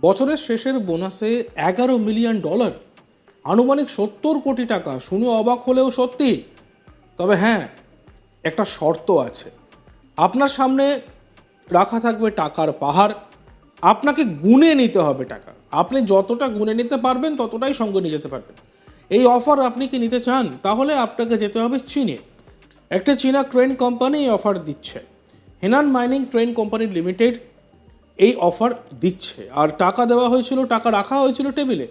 বছরের শেষের বোনাসে $11 মিলিয়ন, আনুমানিক 70 কোটি টাকা। শুনে অবাক হলেও সত্যি। তবে হ্যাঁ, একটা শর্ত আছে। আপনার সামনে রাখা থাকবে টাকার পাহাড়। আপনাকে গুনে নিতে হবে টাকা। আপনি যতটা গুনে নিতে পারবেন ততটাই সঙ্গে নিয়ে যেতে পারবেন। এই অফার আপনি কি নিতে চান? তাহলে আপনাকে যেতে হবে চীনে। একটা চীনা ক্রেন কোম্পানি এই অফার দিচ্ছে। Henan mining crane company limited এই অফার দিচ্ছে। আর টাকা দেওয়া হয়েছিল, টাকা রাখা হয়েছিল টেবিলে।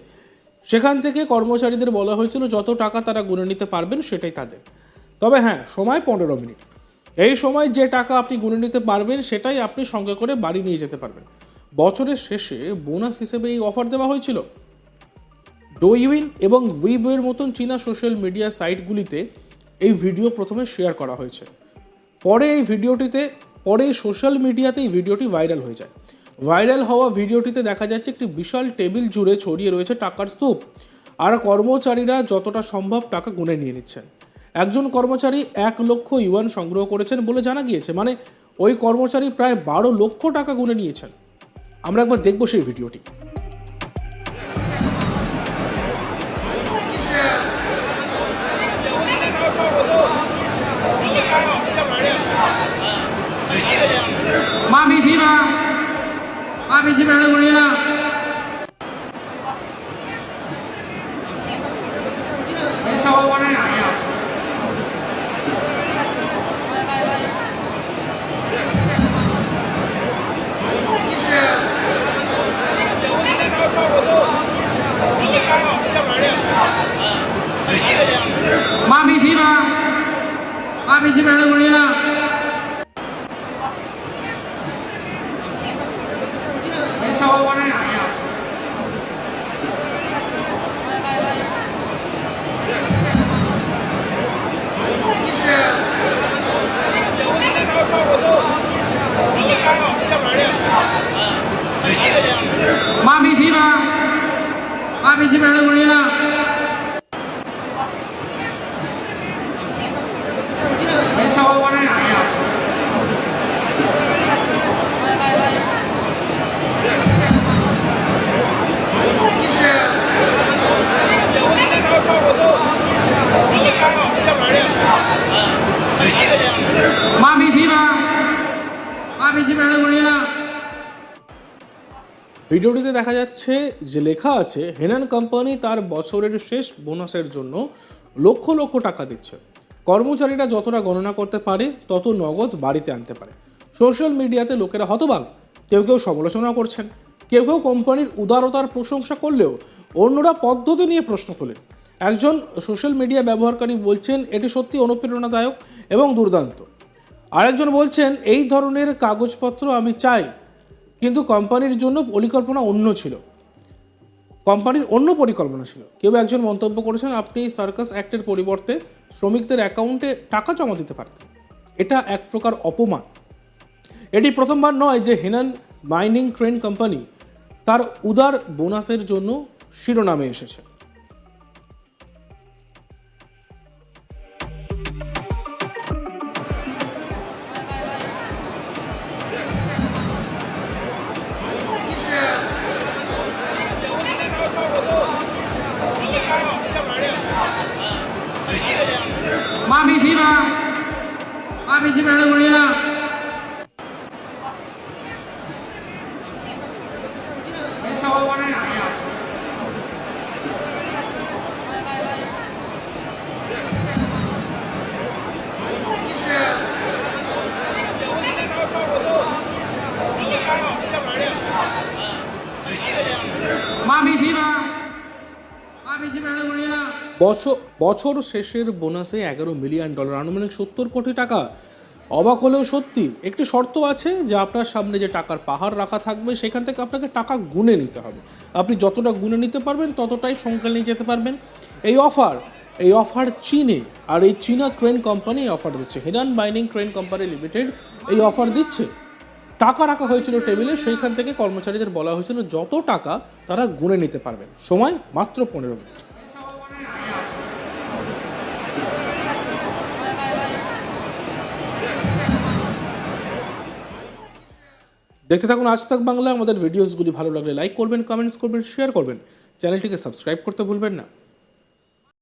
সেখান থেকে কর্মচারীদের বলা হয়েছিল যত টাকা তারা গুনে নিতে পারবেন সেটাই তাদের। তবে হ্যাঁ, সময় 15 মিনিট। এই সময় যে টাকা আপনি গুনে নিতে পারবেন সেটাই আপনি সঙ্গে করে বাড়ি নিয়ে যেতে পারবেন। বছরের শেষে বোনাস হিসেবে এই অফার দেওয়া হয়েছিল। ডোইউইন এবং উইবোয়ের মতন চীনা সোশ্যাল মিডিয়া সাইটগুলিতে এই ভিডিও প্রথমে শেয়ার করা হয়েছে। পরে সোশ্যাল মিডিয়াতে এই ভিডিওটি ভাইরাল হয়ে যায়। ভাইরাল হওয়া ভিডিওটিতে দেখা যাচ্ছে একটি বিশাল টেবিল জুড়ে ছড়িয়ে রয়েছে টাকার স্তূপ, আর কর্মচারীরা যতটা সম্ভব টাকা গুনে নিয়ে নিচ্ছেন। একজন কর্মচারী 1,00,000 ইউয়ান সংগ্রহ করেছেন বলে জানা গিয়েছে। মানে ওই কর্মচারী প্রায় 12 লক্ষ টাকা গুনে নিয়েছেন। আমরা একবার দেখবো সেই ভিডিওটি। ভিডিওটিতে দেখা যাচ্ছে যে লেখা আছে হেনান কোম্পানি তার বছরের শেষ বোনাসের জন্য লক্ষ লক্ষ টাকা দিচ্ছে। কর্মচারীরা যতটা গণনা করতে পারে তত নগদ বাড়িতে আনতে পারে। সোশ্যাল মিডিয়াতে লোকেরা হতবাক। কেউ কেউ সমালোচনা করছেন, কেউ কেউ কোম্পানির উদারতার প্রশংসা করলেও অন্যরা পদ্ধতি নিয়ে প্রশ্ন তোলেন। একজন সোশ্যাল মিডিয়া ব্যবহারকারী বলছেন এটি সত্যি অনুপ্রেরণাদায়ক এবং দুর্দান্ত। আরেকজন বলছেন এই ধরনের কাগজপত্র আমি চাই, কিন্তু কোম্পানির জন্য পরিকল্পনা অন্য ছিল। কেউ একজন মন্তব্য করেছেন আপনি সার্কাস অ্যাক্টের পরিবর্তে শ্রমিকদের অ্যাকাউন্টে টাকা জমা দিতে পারতেন। এটা এক প্রকার অপমান। এটি প্রথমবার নয় যে হেনান মাইনিং ক্রেন কোম্পানি তার উদার বোনাসের জন্য শিরোনামে এসেছে। বছর শেষের বোনাসে $11 মিলিয়ন, আনুমানিক 70 কোটি টাকা। অবাক হলেও সত্যি। একটি শর্ত আছে যে আপনার সামনে যে টাকার পাহাড় রাখা থাকবে সেখান থেকে আপনাকে টাকা গুনে নিতে হবে। আপনি যতটা গুনে নিতে পারবেন ততটাই সংখ্যা নিয়ে যেতে পারবেন। এই অফার চীনে, আর এই চীনা ক্রেন কোম্পানি অফার দিচ্ছে। Henan mining crane company limited এই অফার দিচ্ছে। টাকা রাখা হয়েছিল টেবিলে, সেইখান থেকে কর্মচারীদের বলা হয়েছিল যত টাকা তারা গুনে নিতে পারবেন। সময় মাত্র 15 মিনিট। দেখতে থাকুন আজ তাক বাংলা। আমাদের ভিডিওসগুলি ভালো লাগলে লাইক করবেন, কমেন্টস করবেন, শেয়ার করবেন, চ্যানেলটিকে সাবস্ক্রাইব করতে ভুলবেন না।